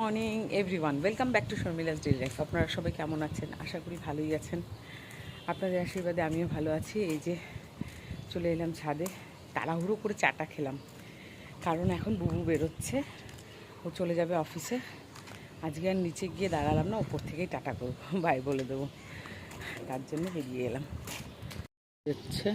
Morning everyone, welcome back to Sharmila's daily life. আপনারা সবাই কেমন আছেন? আশা করি ভালোই আছেন। আপনাদের আশীর্বাদে আমিও ভালো আছি। এই যে চলে এলাম ছাদে, তাড়াহুড়ো করে চাটা খেলাম, কারণ এখন বুবু বেরোচ্ছে, ও চলে যাবে অফিসে। আজকে আর নিচে গিয়ে দাঁড়ালাম না, ওপর থেকেই টাটা করবো, বাই বলে দেবো, তার জন্য বেরিয়ে এলাম। হচ্ছে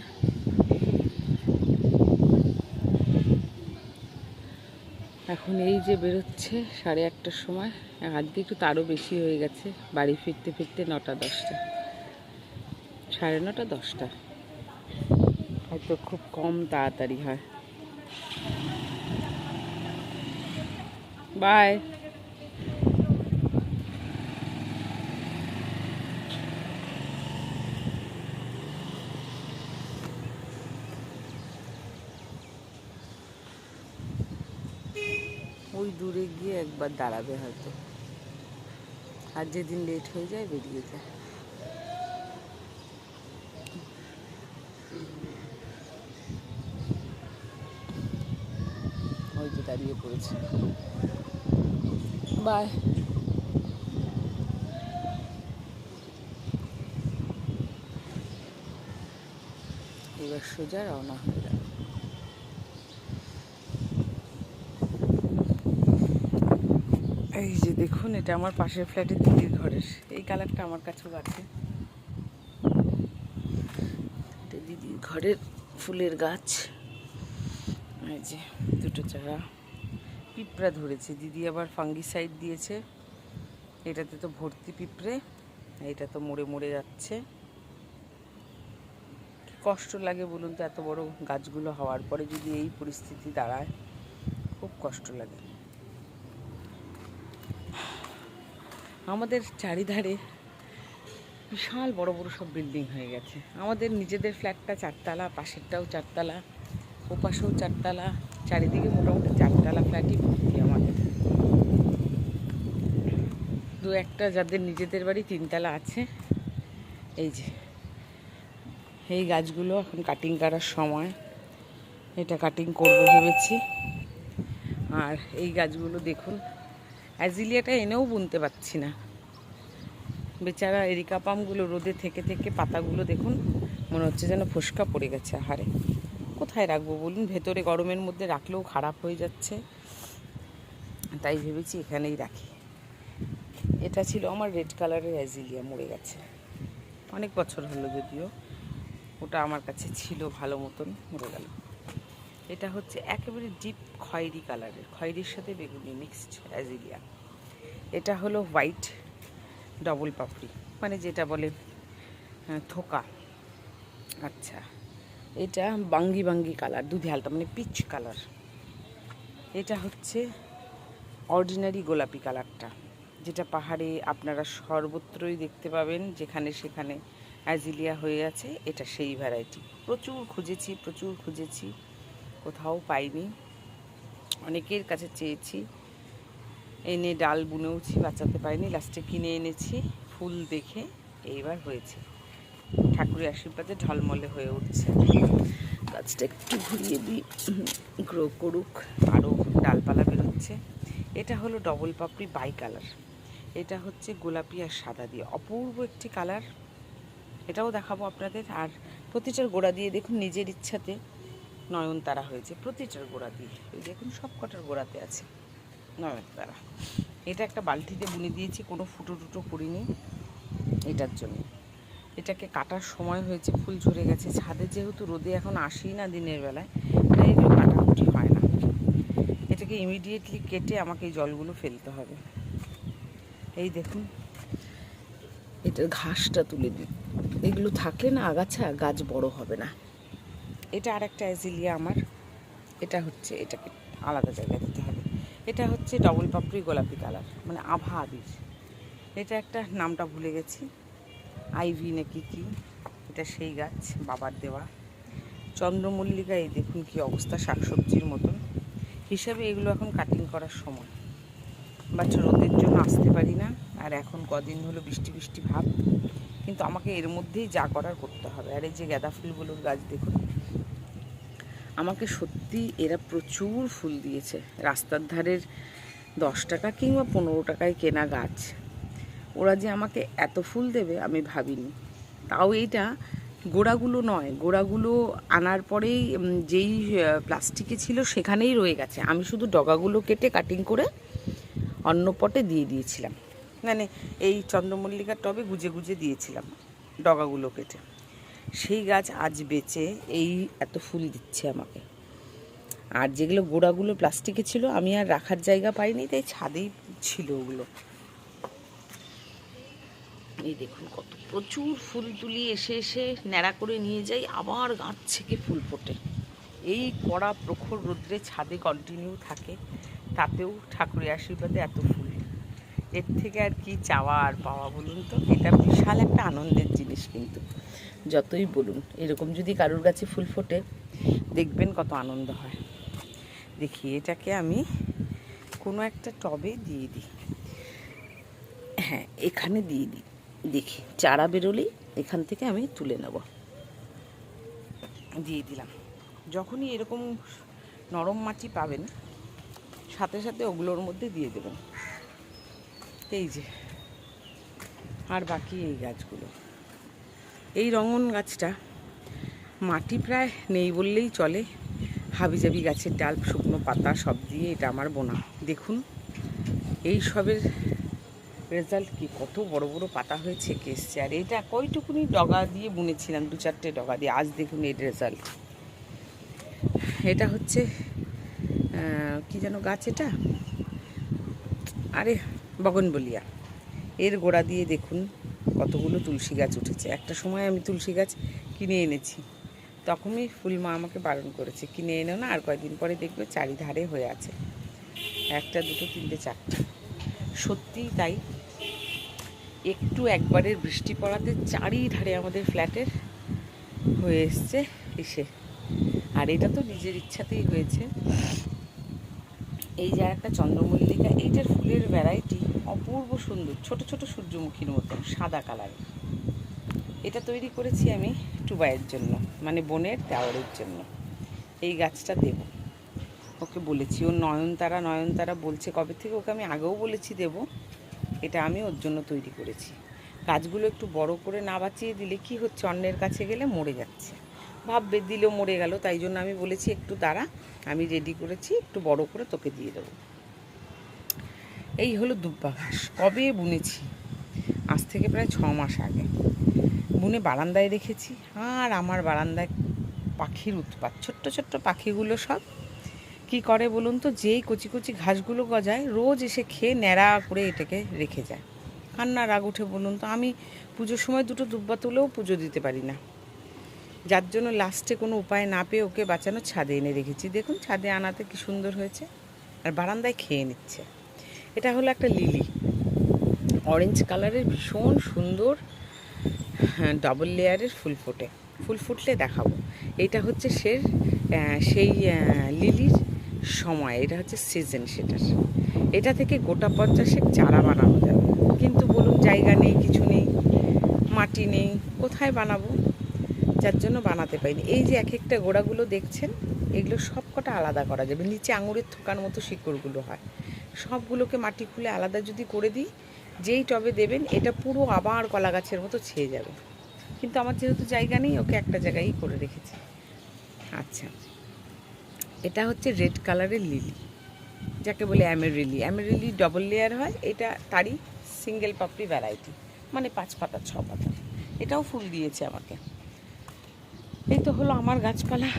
এখন এই যে বেরোচ্ছে 8:30টার সময়, আজকে একটু তারও বেশি হয়ে গেছে, বাড়ি ফিরতে ফিরতে 9টা-10টা, 9:30-10টা, হয়তো খুব কম তাড়াতাড়ি হয়। বাই। ওই দূরে গিয়ে একবার দাঁড়াবে হয়তো, আর যেদিন লেট হয়ে যায় বেরিয়ে যায়। ওই যে দাঁড়িয়ে পড়েছে, বাই। এবার সোজা রওনা হয়ে গেল। এই যে দেখুন, এটা আমার পাশের ফ্ল্যাটের দিদির ঘরের, এই কালারটা আমার কাছেও আছে। এটা দিদির ঘরের ফুলের গাছ। এই যে দুটো চারা, পিঁপড়া ধরেছে, দিদি আবার ফাঙ্গিসাইড দিয়েছে। এটাতে তো ভর্তি পিঁপড়ে, এটা তো মরে মরে যাচ্ছে। কি কষ্ট লাগে বলুন তো, এত বড় গাছগুলো হওয়ার পরে যদি এই পরিস্থিতি দাঁড়ায়, খুব কষ্ট লাগে। আমাদের চারিধারে বিশাল বড় বড় সব বিল্ডিং হয়ে গেছে। আমাদের নিজেদের ফ্ল্যাটটা 4তলা, পাশেরটাও 4তলা, ওপাশেও 4তলা, চারিদিকে মোটামুটি 4তলা ফ্ল্যাটই ভর্তি আমাদের। দু একটা যাদের নিজেদের বাড়ি 3তলা আছে। এই যে এই গাছগুলো এখন কাটিং করার সময়, এটা কাটিং করবো ভেবেছি। আর এই গাছগুলো দেখুন, অ্যাজিলিয়াটা এনেও বুনতে পারছি না, বেচারা এরিকা পামগুলো রোদে থেকে থেকে পাতাগুলো দেখুন, মনে হচ্ছে যেন ফোসকা পড়ে গেছে। আহারে, কোথায় রাখবো বলুন? ভেতরে গরমের মধ্যে রাখলেও খারাপ হয়ে যাচ্ছে, তাই ভেবেছি এখানেই রাখি। এটা ছিল আমার রেড কালারের অ্যাজিলিয়া, মরে গেছে, অনেক বছর হলো যদিও, ওটা আমার কাছে ছিল ভালো মতন, মরে গেল। এটা হচ্ছে একেবারে ডিপ খয়েরি কালারের, খয়েরির সাথে বেগুনি মিক্সড অ্যাজিলিয়া। এটা হলো হোয়াইট ডবল পাপড়ি, মানে যেটা বলে থোকা। আচ্ছা, এটা বাঙ্গি বাঙ্গি কালার, দুধে হালকা মানে পিচ কালার। এটা হচ্ছে অর্ডিনারি গোলাপি কালারটা, যেটা পাহাড়ে আপনারা সর্বত্রই দেখতে পাবেন, যেখানে সেখানে অ্যাজিলিয়া হয়ে আছে। এটা সেই ভ্যারাইটি। প্রচুর খুঁজেছি, কোথাও পাইনি, অনেকের কাছে চেয়েছি, এনে ডাল বুনেওছি, বাঁচাতে পারিনি, লাস্টে কিনে এনেছি ফুল দেখে, এইবার হয়েছে। ঠাকুরের আশীর্বাদে ঝলমলে হয়ে উঠছে। গাছটা একটু ঘুরিয়ে দিই, গ্রো করুক, আরও ডালপালা বেরোচ্ছে। এটা হলো ডবল পাপড়ি বাই কালার। এটা হচ্ছে গোলাপি আর সাদা দিয়ে অপূর্ব একটি কালার, এটাও দেখাবো আপনাদের। আর প্রতিটার গোড়া দিয়ে দেখুন নিজের ইচ্ছাতে নয়নতারা হয়েছে, প্রতিটার গোড়া দিয়ে, এই দেখুন সব কটার গোড়াতে আছে নয়নতারা। এটা একটা বালতিতে বুনে দিয়েছি, কোনো ফুটো টুটো করিনি এটার জন্য। এটাকে কাটার সময় হয়েছে, ফুল ঝরে গেছে। ছাদে যেহেতু রোদে এখন আসি না দিনের বেলায়, তাই এগুলো কাটাকুটি হয় না। এটাকে ইমিডিয়েটলি কেটে আমাকে এই জলগুলো ফেলতে হবে। এই দেখুন, এটার ঘাসটা তুলে দিই, এগুলো থাকলে না আগাছা, গাছ বড় হবে না। এটা আর একটা অ্যাজিলিয়া আমার, এটা হচ্ছে, এটাকে আলাদা জায়গায় দিতে হবে। এটা হচ্ছে ডবল পাপড়ি গোলাপি কালার, মানে আভা আবির। এটা একটা নামটা ভুলে গেছি, আইভি নাকি কি, এটা সেই গাছ, বাবার দেওয়া। চন্দ্রমল্লিকা, এই দেখুন কি অবস্থা, শাকসবজির মতন হিসাবে। এগুলো এখন কাটিং করার সময়, বাট রোদের জন্য আসতে পারি না। আর এখন কদিন হলো বৃষ্টি বৃষ্টি ভাব, কিন্তু আমাকে এর মধ্যেই যা করার করতে হবে। আর এই যে গাঁদা ফুলগুলোর গাছ দেখুন, আমাকে সত্যি এরা প্রচুর ফুল দিয়েছে। রাস্তার ধারের 10 টাকা কিংবা 15 টাকায় কেনা গাছ, ওরা যে আমাকে এত ফুল দেবে আমি ভাবিনি। তাও এইটা গোড়াগুলো নয়, গোড়াগুলো আনার পরেই যেই প্লাস্টিকে ছিল সেখানেই রয়ে গেছে। আমি শুধু ডগাগুলো কেটে কাটিং করে অন্য পটে দিয়ে দিয়েছিলাম, মানে এই চন্দ্রমল্লিকার টবে গুজে গুজে দিয়েছিলাম ডগাগুলো কেটে। সেই গাছ আজ বেঁচে এই এত ফুল দিচ্ছে আমাকে। আর যেগুলো গোড়াগুলো প্লাস্টিকে ছিল আমি আর রাখার জায়গা পাইনি, তাই ছাদেই ছিল ওগুলো। এই দেখুন কত প্রচুর ফুল তুলি, এসে এসে ন্যাড়া করে নিয়ে যাই, আবার গাছ থেকে ফুল ফোটে। এই কড়া প্রখর রোদ্রে ছাদে কন্টিনিউ থাকে, তাতেও ঠাকুরের আশীর্বাদে এত ফুল। এর থেকে আর কি চাওয়া আর পাওয়া বলুন তো? এটা বিশাল একটা আনন্দের জিনিস। কিন্তু যতই বলুন, এরকম যদি কারোর কাছে ফুল ফোটে দেখবেন কত আনন্দ হয়। দেখি এটাকে আমি কোনো একটা টবে দিয়ে দিই। হ্যাঁ, এখানে দিয়ে দিই। দেখি চারা বেরোলেই এখান থেকে আমি তুলে নেব। দিয়ে দিলাম। যখনই এরকম নরম মাটি পাবেন সাথে সাথে ওগুলোর মধ্যে দিয়ে দেবেন। এই যে, আর বাকি এই গাছগুলো, এই রঙন গাছটা মাটি প্রায় নেই বললেই চলে। হাবিজাবি গাছের ডাল, শুকনো পাতা সব দিয়ে এটা আমার বোনা। দেখুন এই সবের রেজাল্ট কি, কত বড় বড় পাতা হয়েছে, কেসছে। আর এটা কয়টুকুনি ডগা দিয়ে বুনেছিলাম, 2-4টে ডগা দিয়ে। আজ দেখুন এর রেজাল্ট। এটা হচ্ছে কি যেন গাছ এটা, আরে বগনবলিয়া। এর গোড়া দিয়ে দেখুন কতগুলো তুলসী গাছ উঠেছে। একটা সময় আমি তুলসী গাছ কিনে এনেছি, তখনই ফুলমা আমাকে বারণ করেছে, কিনে এনেও না, আর কয়েকদিন পরে দেখবে চারিধারে হয়ে আছে, 1, 2, 3, 4। সত্যিই তাই। একটু একবারের বৃষ্টি পড়াতে চারিধারে আমাদের ফ্ল্যাটের হয়ে এসছে এসে। আর এটা তো নিজের ইচ্ছাতেই হয়েছে। এই যে একটা চন্দ্রমল্লিকা, এইটার ফুলের ভ্যারাইটি অপূর্ব সুন্দর, ছোট ছোট সূর্যমুখীর মতো সাদা কালারের। এটা তৈরি করেছি আমি টুবাইয়ের জন্য, মানে বোনের দেওরের জন্য। এই গাছটা দেব, ওকে বলেছি। ও নয়নতারা বলছে কবে থেকে, ওকে আমি আগেও বলেছি দেব। এটা আমি ওর জন্য তৈরি করেছি। গাছগুলো একটু বড় করে না বাঁচিয়ে দিলে কি হচ্ছে, অন্যের কাছে গেলে মরে যাচ্ছে, ভাববে দিলেও মরে গেল। তাই জন্য আমি বলেছি একটু দাঁড়া, আমি রেডি করেছি, একটু বড় করে তোকে দিয়ে দেবো। এই হলো দুব্বা ঘাস, কবে বুনেছি, আজ থেকে প্রায় 6 মাস আগে বুনে বারান্দায় রেখেছি। আর আমার বারান্দায় পাখির উৎপাত, ছোট্ট ছোট্ট পাখিগুলো সব কি করে বলুন তো, যেই কচি কচি ঘাসগুলো গজায় রোজ এসে খেয়ে ন্যাড়া করে এটাকে রেখে যায়। কান্না রাগ উঠে বলুন তো। আমি পুজোর সময় 2টো দুব্বা তুলেও পুজো দিতে পারি না, যার জন্য লাস্টে কোনো উপায় না পেয়ে ওকে বাঁচানো ছাদে এনে রেখেছি। দেখুন ছাদে আনাতে কি সুন্দর হয়েছে, আর বারান্দায় খেয়ে নিচ্ছে। এটা হলো একটা লিলি, অরেঞ্জ কালারের, ভীষণ সুন্দর ডাবল লেয়ারের ফুল ফোটে। ফুল ফুটলে দেখাবো। এটা হচ্ছে সেই লিলির সময়, এটা হচ্ছে সিজন সেটার। এটা থেকে গোটা 50 চারা বানানো যাবে, কিন্তু বলুন জায়গা নেই, কিছু নেই, মাটি নেই, কোথায় বানাবো, যার জন্য বানাতে পারিনি। এই যে এক একটা গোড়াগুলো দেখছেন, এগুলো সব কটা আলাদা করা যাবে। নিচে আঙুরের থোকার মতো শিকড়গুলো হয়, সবগুলোকে মাটি খুলে আলাদা যদি করে দিই, যেই টবে দেবেন এটা পুরো আবার কলা গাছের মতো ছেয়ে যাবে। কিন্তু আমার যেহেতু জায়গা নেই, ওকে একটা জায়গায়ই করে রেখেছি। আচ্ছা, এটা হচ্ছে রেড কালারের লিলি, যাকে বলে অ্যামেরিলি ডবল লেয়ার হয়। এটা তারই সিঙ্গেল পাপড়ি ভ্যারাইটি, মানে 5 পাতা 6 পাতা। এটাও ফুল দিয়েছে আমাকে। এই তো হলো আমার গাছপালা।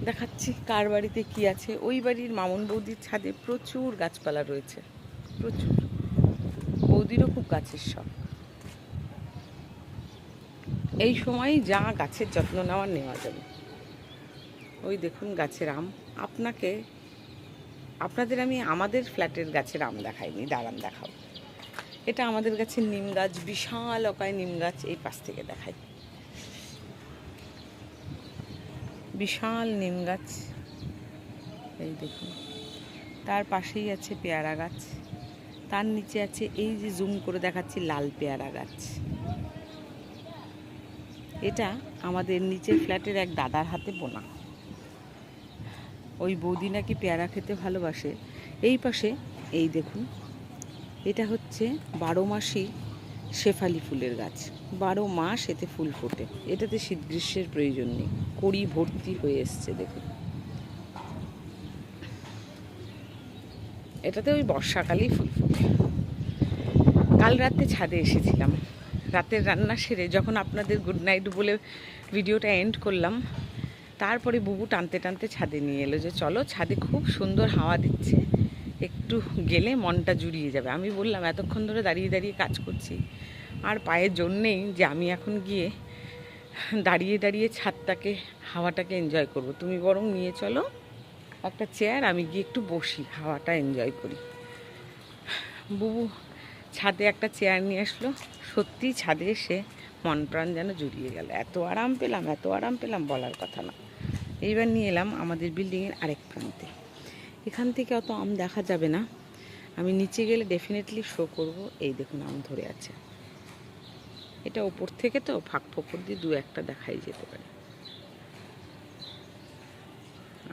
দেখাচ্ছি কার বাড়িতে কি আছে। ওই বাড়ির মামুন বৌদির ছাদে প্রচুর গাছপালা রয়েছে, প্রচুর। বৌদিরও খুব গাছের শখ। এই সময় যা গাছের যত্ন নেওয়া যাবে। ওই দেখুন গাছের আম। আপনাদের আমি আমাদের ফ্ল্যাটের গাছের আম দেখাইনি, দাঁড়ান দেখাবো। এটা আমাদের গাছের নিম গাছ, বিশাল অকায় নিম গাছ। এই পাশ থেকে দেখাই, বিশাল নিম গাছ, এই দেখুন। তার পাশেই আছে পেয়ারা গাছ, তার নিচে আছে এই যে জুম করে দেখাচ্ছি লাল পেয়ারা গাছ। এটা আমাদের নিচের ফ্ল্যাটের এক দাদার হাতে বোনা। ওই বৌদি নাকি পেয়ারা খেতে ভালোবাসে, এই পাশে এই দেখুন, এটা হচ্ছে 12 মাসি শেফালি ফুলের গাছ। 12 মাস এতে ফুল ফোটে। এটাতে শীত গ্রীষ্মের প্রয়োজন নেই, কড়ি ভর্তি হয়ে এসছে দেখুন। এটাতে ওই বর্ষাকালেই ফুল ফোটে। কাল রাতে ছাদে এসেছিলাম, রাতের রান্না সেরে যখন আপনাদের গুড নাইট বলে ভিডিওটা এন্ড করলাম, তারপরে বুবু টানতে টানতে ছাদে নিয়ে এলো যে চলো, ছাদে খুব সুন্দর হাওয়া দিচ্ছে, একটু গেলে মনটা জুড়িয়ে যাবে। আমি বললাম এতক্ষণ ধরে দাঁড়িয়ে দাঁড়িয়ে কাজ করছি, আর পায়ের জোর নেই যে আমি এখন গিয়ে দাঁড়িয়ে দাঁড়িয়ে ছাদটাকে, হাওয়াটাকে এনজয় করব। তুমি বরং নিয়ে চলো একটা চেয়ার, আমি গিয়ে একটু বসি, হাওয়াটা এনজয় করি। বুবু ছাদে একটা চেয়ার নিয়ে আসলো। সত্যি ছাদে এসে মন প্রাণ যেন জুড়িয়ে গেল। এত আরাম পেলাম, এত আরাম পেলাম বলার কথা না। এইবার নিয়ে এলাম আমাদের বিল্ডিংয়ের আরেক প্রান্তে। এখান থেকে অত আম দেখা যাবে না, আমি নিচে গেলে ডেফিনেটলি শো করব। এই দেখুন আম ধরে আছে। এটা ওপর থেকে তো ফাঁক ফোকর দিয়ে দু একটা দেখাই যেতে পারে।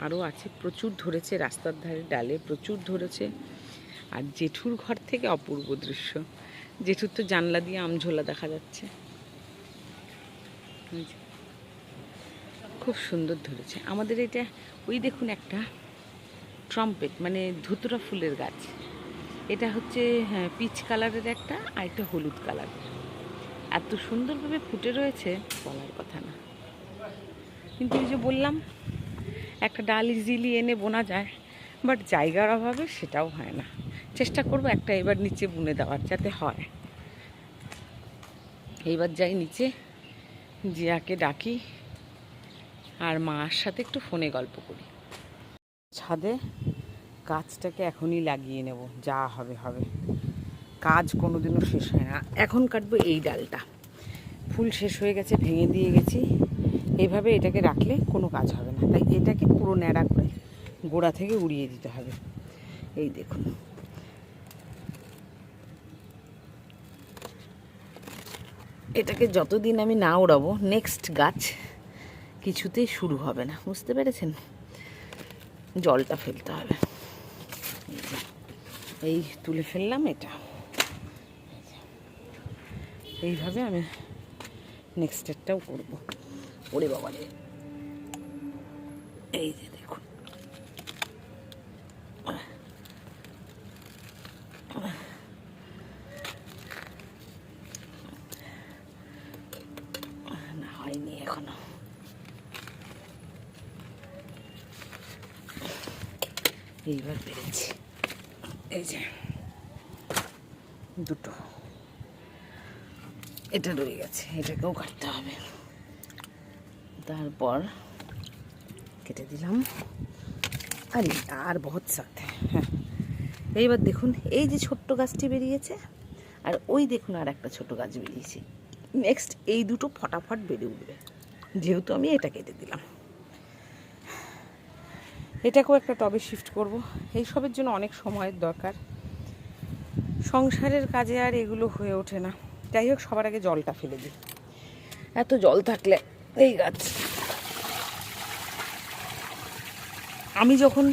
আরও আছে, প্রচুর ধরেছে, রাস্তার ধারে ডালে প্রচুর ধরেছে। আর জেঠুর ঘর থেকে অপূর্ব দৃশ্য। জেঠুর তো জানলা দিয়ে আমঝোলা দেখা যাচ্ছে, খুব সুন্দর ধরেছে। আমাদের এটা ওই দেখুন একটা ট্রাম্পেট মানে ধুতরা ফুলের গাছ। এটা হচ্ছে পিচ কালারের একটা, আর একটা হলুদ কালারের। এত সুন্দরভাবে ফুটে রয়েছে বলার কথা না। কিন্তু এই যে বললাম একটা ডাল ইজিলি এনে বোনা যায়, বাট জায়গার অভাবে সেটাও হয় না। চেষ্টা করব একটা এবার নিচে বুনে দেওয়ার, যাতে হয়। এইবার যাই নিচে, জিয়াকে ডাকি আর মার সাথে একটু ফোনে গল্প করি। ছাদে গাছটাকে এখনই লাগিয়ে নেব, যা হবে হবে, কাজ কোনোদিনও শেষ হয় না। এখন কাটবো এই ডালটা, ফুল শেষ হয়ে গেছে, ভেঙে দিয়ে গেছি। এইভাবে এটাকে রাখলে কোনো কাজ হবে না, তাই এটাকে পুরো ন্যাড়া করে গোড়া থেকে উড়িয়ে দিতে হবে। এই দেখুন, এটাকে যতদিন আমি না ওড়াবো নেক্সট গাছ কিছুতেই শুরু হবে না, বুঝতে পেরেছেন? জলটা ফেলতে হবে। এই তুলে ফেললাম এটা, এইভাবে আমি নেক্সট একটাও করবো। ওরে বাবা রে, এই যে দেখুন, না হয়নি এখনো। এইবার পেরেছি, এই যে দুটো, এটা রয়ে গেছে, এটাকেও কাটতে হবে। তারপর কেটে দিলাম। আরে আর বহুত সাথে, হ্যাঁ। এইবার দেখুন এই যে ছোট্ট গাছটি বেরিয়েছে, আর ওই দেখুন আর একটা ছোট গাছ বেরিয়েছে। নেক্সট এই দুটো ফটাফট বেড়ে উঠবে, যেহেতু আমি এটা কেটে দিলাম। এটাকেও একটা টবে শিফট করব। এইসবের জন্য অনেক সময়ের দরকার, সংসারের কাজে আর এগুলো হয়ে ওঠে না। যাই হোক, সবার আগে জলটা ফেলে দিই। এত জল থাকলে এই গাছ, আমি যখন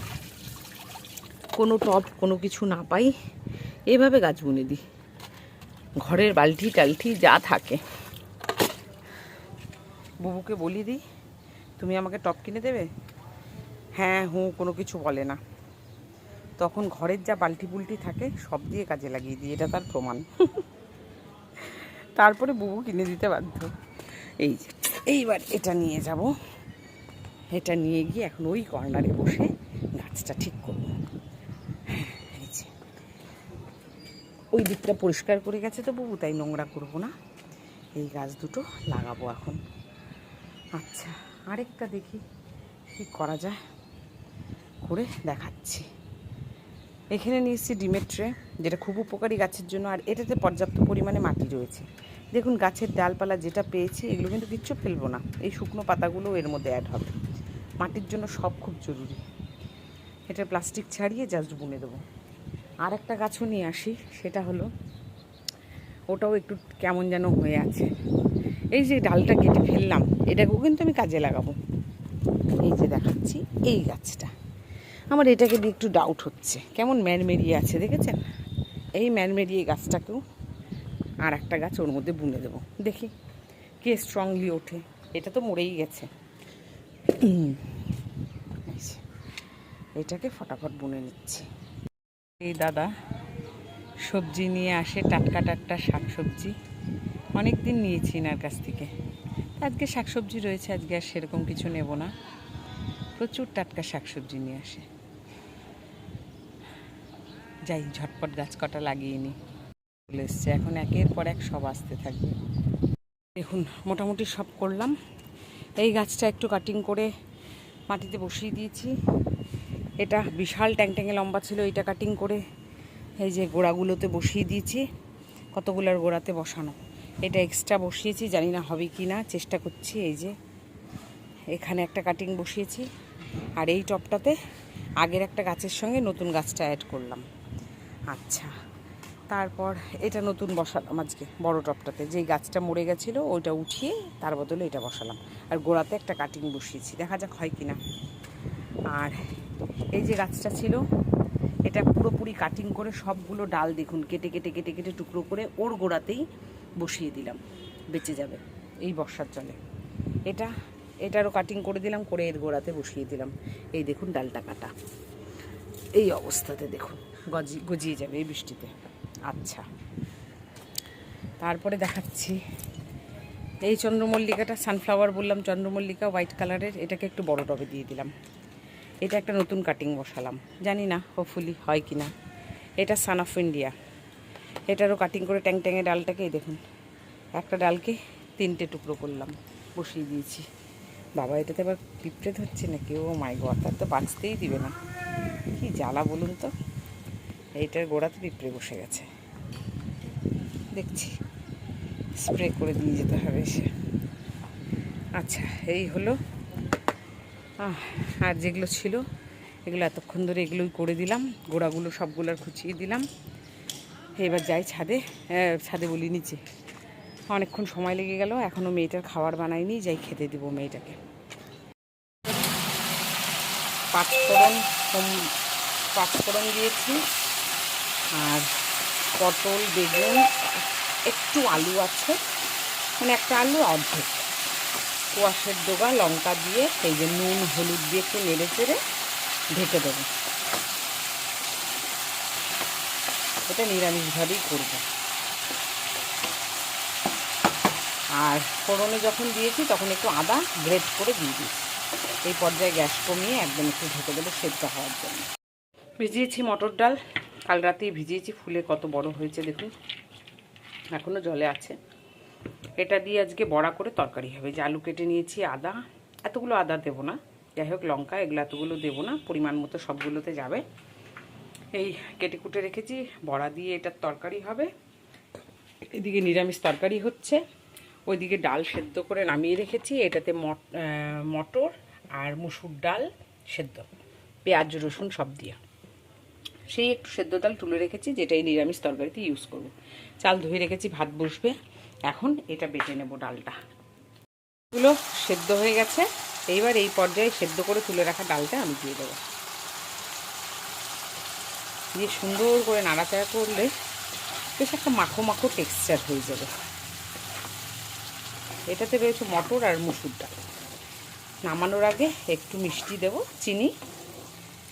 কোনো টব কোনো কিছু না পাই এভাবে গাছ বুনে দিই, ঘরের বালতি টালতি যা থাকে। বুবুকে বলি দিই, তুমি আমাকে টব কিনে দেবে? হ্যাঁ হুঁ কোনো কিছু বলে না। তখন ঘরের যা বালতি বুলটি থাকে সব দিয়ে কাজে লাগিয়ে দিই, এটা তার প্রমাণ। তারপরে বুবু কিনে দিতে বাধ্য। এই যে এইবার এটা নিয়ে যাব, এটা নিয়ে গিয়ে এখন ওই কর্নারে বসে গাছটা ঠিক করব। এই যে ওই দিকটা পরিষ্কার করে গেছে তো বুবু, তাই নোংরা করব না। এই গাছ দুটো লাগাবো এখন। আচ্ছা, আরেকটা দেখি কি করা যায়, করে দেখাচ্ছি। এখানে নিয়েছি ডিমের ট্রে, যেটা খুব উপকারী গাছের জন্য, আর এটাতে পর্যাপ্ত পরিমাণে মাটি রয়েছে। দেখুন গাছের ডালপালা যেটা পেয়েছি এগুলো কিন্তু কিচ্ছু ফেলবো না, এই শুকনো পাতাগুলো এর মধ্যে অ্যাড হবে। মাটির জন্য সব খুব জরুরি। এটা প্লাস্টিক ছাড়িয়ে জাস্ট বুনে দেবো। আর একটা গাছও নিয়ে আসি, সেটা হলো, ওটাও একটু কেমন যেন হয়ে আছে। এই যে ডালটা কেটে ফেললাম, এটাকেও কিন্তু আমি কাজে লাগাবো। এই যে দেখাচ্ছি এই গাছটা, আমার এটাকে দিয়ে একটু ডাউট হচ্ছে, কেমন ম্যানমেরিয়ে আছে দেখেছেন? এই ম্যানমেরিয়ে গাছটাকেও আর একটা গাছ ওর মধ্যে বুনে দেবো, দেখি কে স্ট্রংলি ওঠে। এটা তো মরেই গেছে, এটাকে ফটাফট বুনে নিচ্ছি। এই দাদা সবজি নিয়ে আসে, টাটকা টাটকা শাক সবজি, অনেক দিন নিয়েছি এনার কাছ থেকে। আজকে শাক সবজি রয়েছে, আজকে আর সেরকম কিছু নেব না, প্রচুর টাটকা শাক সবজি নিয়ে আসে। যাই ঝটপট গাছ কটা লাগিয়ে নিই। চলে এসছে, এখন একের পর এক সব আসতে থাকবে। দেখুন মোটামুটি সব করলাম। এই গাছটা একটু কাটিং করে মাটিতে বসিয়ে দিয়েছি। এটা বিশাল ট্যাংট্যাঙে লম্বা ছিল, এটা কাটিং করে এই যে গোড়াগুলোতে বসিয়ে দিয়েছি, কতগুলোর গোড়াতে বসানো। এটা এক্সট্রা বসিয়েছি, জানি না হবে কি না, চেষ্টা করছি। এই যে এখানে একটা কাটিং বসিয়েছি, আর এই টপটাতে আগের একটা গাছের সঙ্গে নতুন গাছটা অ্যাড করলাম। আচ্ছা, তারপর এটা নতুন বসালাম আজকে বড় টপটাতে, যেই গাছটা মরে গেছিলো ওইটা উঠিয়ে তার বদলে এটা বসালাম, আর গোড়াতে একটা কাটিং বসিয়েছি, দেখা যাক হয় কি না। আর এই যে গাছটা ছিল এটা পুরোপুরি কাটিং করে সবগুলো ডাল দেখুন কেটে কেটে কেটে কেটে টুকরো করে ওর গোড়াতেই বসিয়ে দিলাম, বেঁচে যাবে এই বর্ষার জলে। এটারও কাটিং করে দিলাম, করে এর গোড়াতে বসিয়ে দিলাম। এই দেখুন ডালটা কাটা, এই অবস্থাতে দেখুন গজিয়ে যাবে এই বৃষ্টিতে। আচ্ছা, তারপরে দেখাচ্ছি এই চন্দ্রমল্লিকাটা, সানফ্লাওয়ার বললাম, চন্দ্রমল্লিকা হোয়াইট কালারের, এটাকে একটু বড় টবে দিয়ে দিলাম। এটা একটা নতুন কাটিং বসালাম, জানি না হোপফুলি হয় কি না। এটা সান অফ ইন্ডিয়া, এটারও কাটিং করে ট্যাংট্যাঙে ডালটাকে এই দেখুন একটা ডালকে 3টে টুকরো করলাম, বসিয়ে দিয়েছি। বাবা এটাতে আবার পিঁপড়ে ধরছে নাকি, ও মাই গড, তার তো বাঁচতেই দিবে না, কি জ্বালা বলুন তো। এইটার গোড়াতে পিঁপড়ে বসে গেছে, দেখছি স্প্রে করে দিয়ে যেতে হবে এসে। আচ্ছা, এই হলো। আর যেগুলো ছিল এগুলো এতক্ষণ ধরে এগুলোই করে দিলাম, গোড়াগুলো সবগুলোর খুঁচিয়ে দিলাম। এবার যাই ছাদে, ছাদে বলি নিচে, অনেকক্ষণ সময় লেগে গেল, এখনও মেয়েটার খাবার বানাইনি, যাই খেতে দেবো মেয়েটাকে। পাঁচফোড়ন দিয়েছি, আর পটল, বেগুন, একটু আলু আছে, মানে একটা আলু অর্ধেক, কোয়াশের ডোগা, লঙ্কা দিয়ে এই যে নুন হলুদ দিয়ে একটু নেড়ে চেড়ে ঢেকে দেবো। এটা নিরামিষভাবেই করবো। আর ফোড়নে যখন দিয়েছি তখন একটু আদা গ্রেট করে দিয়ে দিয়েছি। এই পর্যায়ে গ্যাস কমিয়ে একদম একটু ঢেকে দেবো সেদ্ধ হওয়ার জন্য। ভিজিয়েছি মটর ডাল, কাল রাতেই ভিজিয়েছি, ফুলে কত বড় হয়েছে দেখুন, এখনও জলে আছে। এটা দিয়ে আজকে বড়া করে তরকারি হবে। যে আলু কেটে নিয়েছি, আদা, এতগুলো আদা দেবো না, যাই হোক লঙ্কা এগুলো এতগুলো দেবো না, পরিমাণ মতো সবগুলোতে যাবে। এই কেটে কুটে রেখেছি, বড়া দিয়ে এটার তরকারি হবে। এদিকে নিরামিষ তরকারি হচ্ছে, ওইদিকে ডাল সেদ্ধ করে নামিয়ে রেখেছি, এটাতে মটর আর মুসুর ডাল সেদ্ধ, পেঁয়াজ রসুন সব দিয়ে, সেই একটু সেদ্ধ ডাল তুলে রেখেছি, যেটা এই নিরামিষ তরকারিতে ইউজ করব। চাল ধুয়ে রেখেছি, ভাত বসবে, এখন এটা বেটে নেব ডালটা। এগুলো সেদ্ধ হয়ে গেছে, এইবার এই পর্যায়ে সেদ্ধ করে তুলে রাখা ডালটা আমি দিয়ে দেবো, দিয়ে সুন্দর করে নাড়াচাড়া করলে বেশ একটা মাখো মাখো টেক্সচার হয়ে যাবে। এটাতে রয়েছে মটর আর মুসুর ডাল। নামানোর আগে একটু মিষ্টি দেব, চিনি,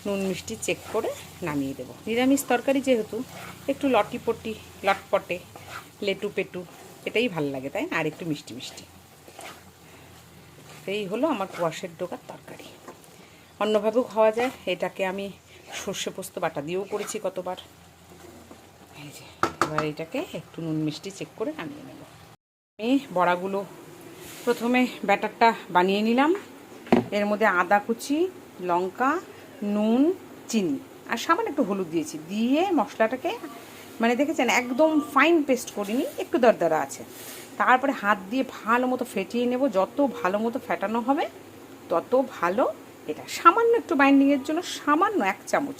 নুন মিষ্টি চেক করে নামিয়ে দেবো। নিরামিষ তরকারি যেহেতু একটু লটপটে লেটু পেটু এটাই ভাল লাগে, তাই না, আর একটু মিষ্টি মিষ্টি। এই হলো আমার কোয়াশের ডোকার তরকারি। অন্যভাবেও খাওয়া যায়, এটাকে আমি সর্ষে পোস্ত বাটা দিয়েও করেছি কতবার। এই যে এবার এটাকে একটু নুন মিষ্টি চেক করে নামিয়ে নেব। আমি বড়াগুলো প্রথমে ব্যাটারটা বানিয়ে নিলাম, এর মধ্যে আদা কুচি, লঙ্কা, নুন, চিনি আর সামান্য একটু হলুদ দিয়েছি, দিয়ে মশলাটাকে মানে দেখেছেন একদম ফাইন পেস্ট করিনি, একটু দরদরা আছে। তারপরে হাত দিয়ে ভালো মতো ফেটিয়ে নেব, যত ভালো মতো ফেটানো হবে তত ভালো। এটা সামান্য একটু বাইন্ডিংয়ের জন্য সামান্য 1 চামচ,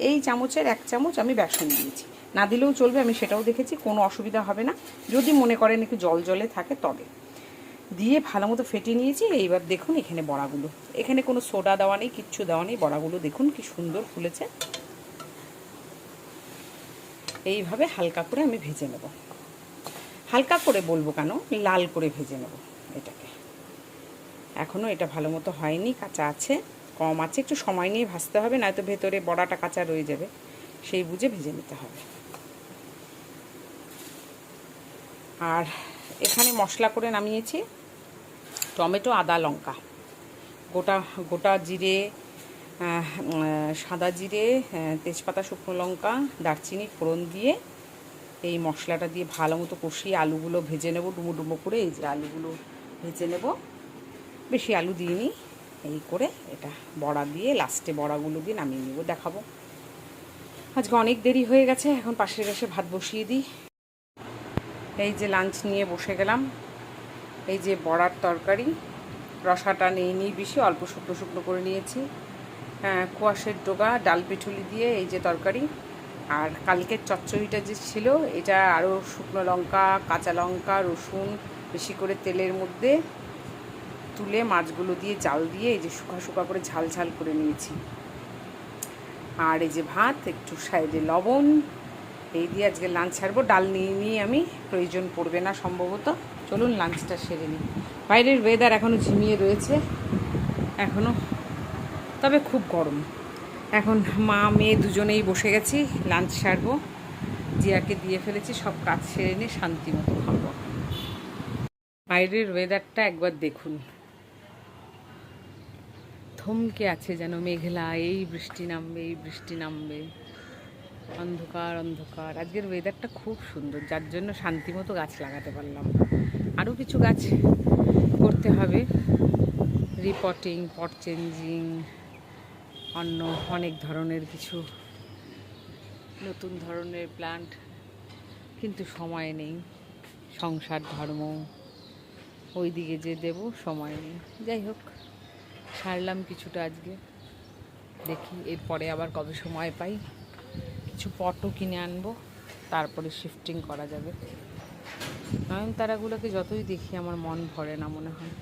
এই চামচের 1 চামচ আমি বেসন দিয়েছি, না দিলেও চলবে, আমি সেটাও দেখেছি, কোনো অসুবিধা হবে না, যদি মনে করেন একটু জল জলে থাকে তবে। দিয়ে ভালো মতো ফেটিয়ে নিয়েছি। এইবার দেখুন এখানে বড়াগুলো, এখানে কোনো সোডা দেওয়া নেই, কিচ্ছু দেওয়া নেই। বড়াগুলো দেখুন কি সুন্দর ফুলেছে। এইভাবে হালকা করে আমি ভেজে নেব, হালকা করে বলবো কেন, লাল করে ভেজে নেব এটাকে। এখনও এটা ভালো মতো হয়নি, কাঁচা আছে, কম আছে, একটু সময় নিয়ে ভাজতে হবে, নয়তো ভেতরে বড়াটা কাঁচা রয়ে যাবে, সেই বুঝে ভেজে নিতে হবে। আর এখানে মশলা করে নামিয়েছি টমেটো, আদা, লঙ্কা, গোটা গোটা জিরে, সাদা জিরে, তেজপাতা, শুকনো লঙ্কা, দারচিনি ফোড়ন দিয়ে এই মশলাটা দিয়ে ভালো মতো কষিয়ে আলুগুলো ভেজে নেব ডুমো ডুমো করে। এই যে আলুগুলো ভেজে নেব, বেশি আলু দিইনি। এই করে এটা বড়া দিয়ে লাস্টে বড়াগুলো দিয়ে নামিয়ে নেব, দেখাবো। আজকে অনেক দেরি হয়ে গেছে, এখন পাশের গ্যাসে ভাত বসিয়ে দিই। এই যে লাঞ্চ নিয়ে বসে গেলাম। এই যে বড়ার তরকারি, রসাটা নিইনি বেশি, অল্প শুকনো শুকনো করে নিয়েছি। কোয়াশের ডোগা, ডাল পিঠুলি দিয়ে এই যে তরকারি। আর কালকের চচ্চড়িটা যে ছিল, এটা আরও শুকনো লঙ্কা, কাঁচা লঙ্কা, রসুন বেশি করে তেলের মধ্যে তুলে মাছগুলো দিয়ে জাল দিয়ে এই যে শুকা শুকা করে ঝাল ঝাল করে নিয়েছি। আর এই যে ভাত, একটু সাইডে লবণ, এই দিয়ে আজকে লাঞ্চ ছাড়বো। ডাল নিয়ে আমি, প্রয়োজন পড়বে না সম্ভবত। চলুন লাঞ্চটা সেরে নিই। বাইরের ওয়েদার এখনও ঝিমিয়ে রয়েছে, এখনও তবে খুব গরম। এখন মা মেয়ে দুজনেই বসে গেছি, লাঞ্চ সারবো। জিয়াকে দিয়ে ফেলেছি, সব কাজ সেরে নিয়ে শান্তি মতো খাবো। বাইরের ওয়েদারটা একবার দেখুন, থমকে আছে যেন মেঘলা, এই বৃষ্টি নামবে, এই বৃষ্টি নামবে, অন্ধকার অন্ধকার। আজকের ওয়েদারটা খুব সুন্দর, যার জন্য শান্তি মতো গাছ লাগাতে পারলাম। আরও কিছু গাছ করতে হবে, রিপটিং, পট চেঞ্জিং, অন্য অনেক ধরনের কিছু নতুন ধরনের প্ল্যান্ট, কিন্তু সময় নেই, সংসার ধর্ম ওই দিকে যে দেব সময় নেই। যাই হোক, সারলাম কিছুটা আজকে, দেখি এরপরে আবার কবে সময় পাই। কিছু পটও কিনে আনবো, তারপরে শিফটিং করা যাবে। নয়নতারাগুলোকে যতই দেখি আমার মন ভরে না মনে হয়।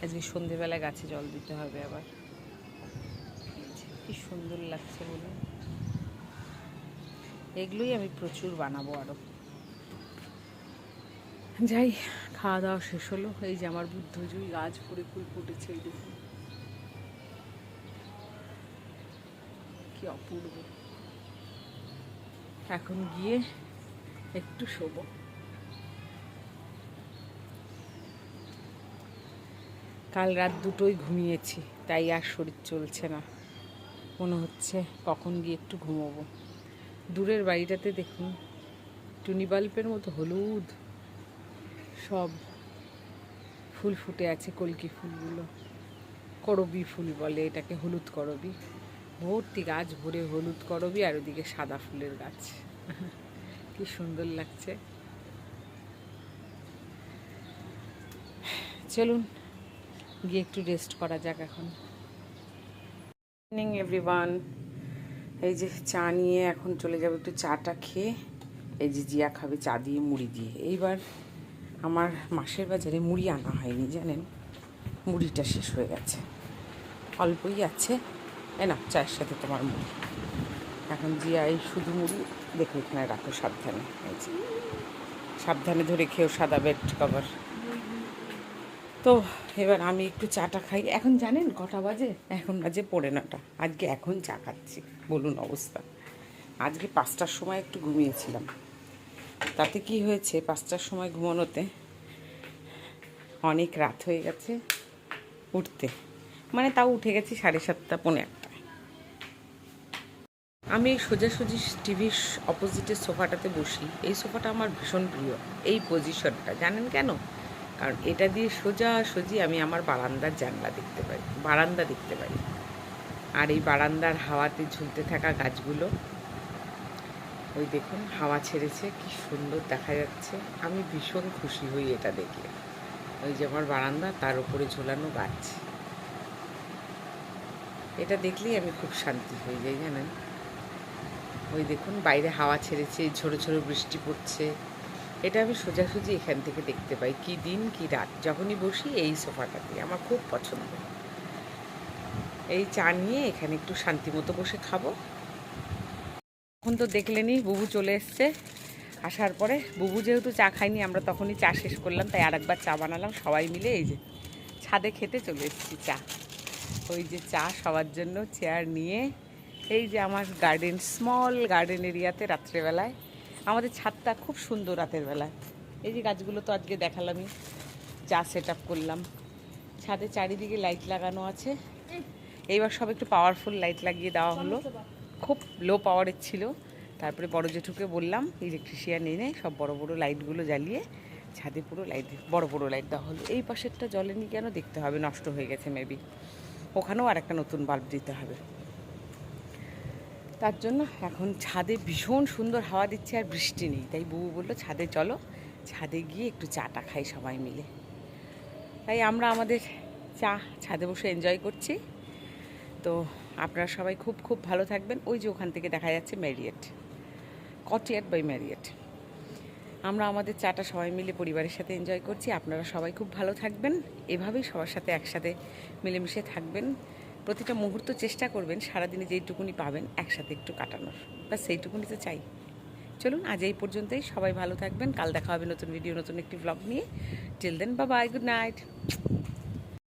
আজকে সন্ধেবেলায় গাছে জল দিতে হবে আবার। কি সুন্দর লাগছে বলে, এগুলোই আমি প্রচুর বানাবো আরও। যাই, খাওয়া দাওয়া শেষ হলো। এই যে আমার বুদ্ধজুই গাছ ভরে ফুল ফুটেছে, এই দেখুন কি অপূর্ব। এখন গিয়ে একটু শোবো। কাল রাত দুটোই ঘুমিয়েছি, তাই আর শরীর চলছে না, মনে হচ্ছে কখন গিয়ে একটু ঘুমোবো। দূরের বাড়িটাতে দেখুন টুনি বাল্বের মতো হলুদ সব ফুল ফুটে আছে, কলকি ফুলগুলো, করবি ফুল বলে এটাকে, হলুদ করবি। ভর্তি গাছ ভরে হলুদ করবি, আর ওদিকে সাদা ফুলের গাছ। কি সুন্দর লাগছে। চলুন গিয়ে একটু রেস্ট করা যাক এখন। মর্নিং এভরিওয়ান, এই যে চা নিয়ে এখন চলে যাবো একটু চাটা খেয়ে। এই যে জিয়া খাবে চা দিয়ে মুড়ি দিয়ে। এইবার আমার মাসের বাজারে মুড়ি আনা হয়নি জানেন, মুড়িটা শেষ হয়ে গেছে, অল্পই আছে। না, চায়ের সাথে তোমার মুড়ি। এখন জিয়া এই শুধু মুড়ি, দেখো এখানে রাখো সাবধানে, এই যে সাবধানে ধরে খেয়েও, সাদা বেড কভার। তো এবার আমি একটু চাটা খাই। এখন জানেন কটা বাজে? এখন বাজে 9:30। আজকে এখন চা খাচ্ছি, বলুন অবস্থা। আজকে 5টার সময় একটু ঘুমিয়েছিলাম, তাতে কি হয়েছে, 5টার সময় ঘুমানোতে অনেক রাত হয়ে গেছে উঠতে, মানে তাও উঠে গেছি 7:30 পৌনে 1টায়। আমি এই সোজাসুজি টিভির অপোজিটের সোফাটাতে বসি। এই সোফাটা আমার ভীষণ প্রিয়, এই পজিশনটা। জানেন কেন? কারণ এটা দিয়ে সোজাসুজি আমি আমার বারান্দা দেখতে পারি। আর এই বারান্দার হাওয়াতে ঝুলতে থাকা গাছগুলো, ওই দেখুন হাওয়া ছেড়েছে, কি সুন্দর দেখা যাচ্ছে। আমি ভীষণ খুশি হই এটা দেখলে। ওই যে আমার বারান্দা, তার উপরে ঝোলানো গাছ, এটা দেখলেই আমি খুব শান্তি হয়ে যাই জানেন। ওই দেখুন বাইরে হাওয়া ছেড়েছে, ঝোড়ো ঝোড়ো বৃষ্টি পড়ছে, এটা আমি সোজাসুজি এখান থেকে দেখতে পাই, কি দিন কি রাত, যখনই বসি এই সোফাটাতে আমার খুব পছন্দ। এই চা নিয়ে এখানে একটু শান্তি মতো বসে খাবো। এখন তো দেখলেনি বুবু চলে এসছে। আসার পরে বুবু যেহেতু চা খাইনি, আমরা তখনই চা শেষ করলাম, তাই আরেকবার চা বানালাম সবাই মিলে। এই যে ছাদে খেতে চলে এসেছি চা। ওই যে চা সবার জন্য চেয়ার নিয়ে, এই যে আমার গার্ডেন, স্মল গার্ডেন এরিয়াতে রাত্রেবেলায় আমাদের ছাদটা খুব সুন্দর রাতের বেলায়। এই যে গাছগুলো তো আজকে দেখালামই, চা সেট আপ করলাম। ছাদে চারিদিকে লাইট লাগানো আছে, এইবার সব একটু পাওয়ারফুল লাইট লাগিয়ে দেওয়া হলো, খুব লো পাওয়ারের ছিল। তারপরে বড় জেঠুকে বললাম ইলেকট্রিশিয়ান এনে সব বড় বড় লাইটগুলো জ্বালিয়ে ছাদে পুরো লাইট, বড় বড় লাইট দেওয়া হলো। এই পাশেরটা জ্বলেনি কেন দেখতে হবে, নষ্ট হয়ে গেছে মেবি, ওখানেও আর একটা নতুন বাল্ব দিতে হবে। তার জন্য এখন ছাদে ভীষণ সুন্দর হাওয়া দিচ্ছে আর বৃষ্টি নেই, তাই বউ বললো ছাদে চলো, ছাদে গিয়ে একটু চাটা খাই সবাই মিলে। তাই আমরা আমাদের চা ছাদে বসে এনজয় করছি। তো আপনারা সবাই খুব খুব ভালো থাকবেন। ওই যে ওখান থেকে দেখা যাচ্ছে ম্যারিয়েট, কর্টিয়ার্ড বাই ম্যারিয়েট। আমরা আমাদের চাটা সবাই মিলে পরিবারের সাথে এনজয় করছি। আপনারা সবাই খুব ভালো থাকবেন, এভাবেই সবার সাথে একসাথে মিলেমিশে থাকবেন। প্রতিটা মুহূর্ত চেষ্টা করবেন সারাদিনে যেইটুকুনি পাবেন একসাথে একটু কাটানোর, ব্যাস সেইটুকুনি তো চাই। চলুন আজ এই পর্যন্তই, সবাই ভালো থাকবেন। কাল দেখা হবে নতুন ভিডিও, নতুন একটি ব্লগ নিয়ে। Till then, bye bye, good night.